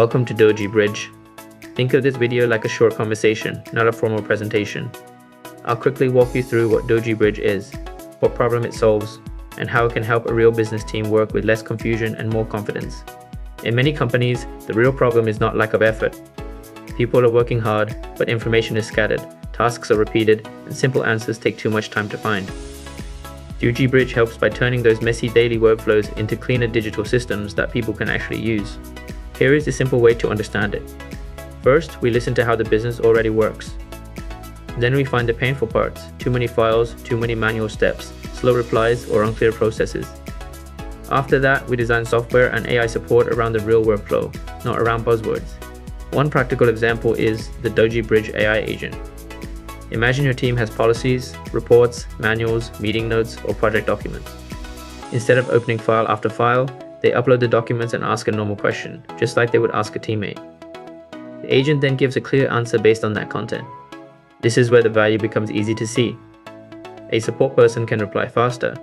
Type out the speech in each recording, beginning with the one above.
Welcome to DosiBridge. Think of this video like a short conversation, not a formal presentation. I'll quickly walk you through what DosiBridge is, what problem it solves, and how it can help a real business team work with less confusion and more confidence. In many companies, the real problem is not lack of effort. People are working hard, but information is scattered, tasks are repeated, and simple answers take too much time to find. DosiBridge helps by turning those messy daily workflows into cleaner digital systems that people can actually use. Here is the simple way to understand it. First, we listen to how the business already works. Then we find the painful parts: too many files, too many manual steps, slow replies, or unclear processes. After that, we design software and AI support around the real workflow, not around buzzwords. One practical example is the DosiBridge AI agent. Imagine your team has policies, reports, manuals, meeting notes, or project documents. Instead of opening file after file, they upload the documents and ask a normal question, just like they would ask a teammate. The agent then gives a clear answer based on that content. This is where the value becomes easy to see. A support person can reply faster.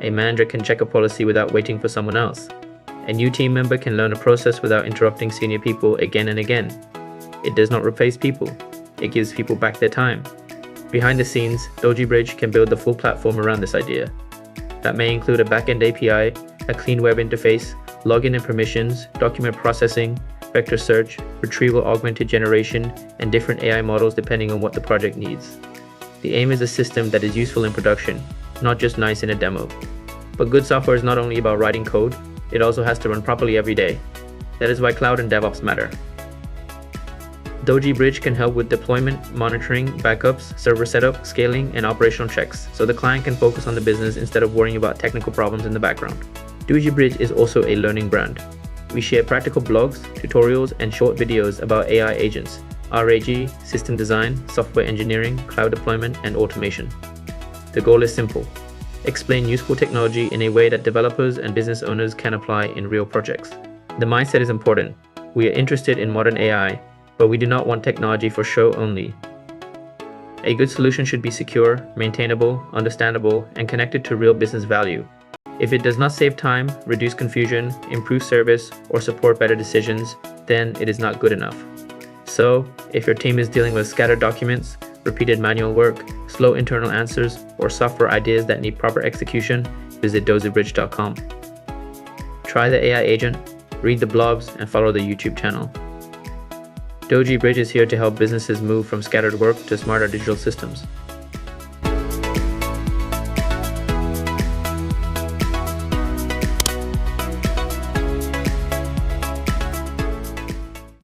A manager can check a policy without waiting for someone else. A new team member can learn a process without interrupting senior people again and again. It does not replace people. It gives people back their time. Behind the scenes, DosiBridge can build the full platform around this idea. That may include a backend API, a clean web interface, login and permissions, document processing, vector search, retrieval augmented generation, and different AI models depending on what the project needs. The aim is a system that is useful in production, not just nice in a demo. But good software is not only about writing code, it also has to run properly every day. That is why cloud and DevOps matter. DosiBridge can help with deployment, monitoring, backups, server setup, scaling, and operational checks, so the client can focus on the business instead of worrying about technical problems in the background. DosiBridge is also a learning brand. We share practical blogs, tutorials, and short videos about AI agents, RAG, system design, software engineering, cloud deployment, and automation. The goal is simple: explain useful technology in a way that developers and business owners can apply in real projects. The mindset is important. We are interested in modern AI, but we do not want technology for show only. A good solution should be secure, maintainable, understandable, and connected to real business value. If it does not save time, reduce confusion, improve service, or support better decisions, then it is not good enough. So, if your team is dealing with scattered documents, repeated manual work, slow internal answers, or software ideas that need proper execution, visit DosiBridge.com. Try the AI agent, read the blogs, and follow the YouTube channel. DosiBridge is here to help businesses move from scattered work to smarter digital systems.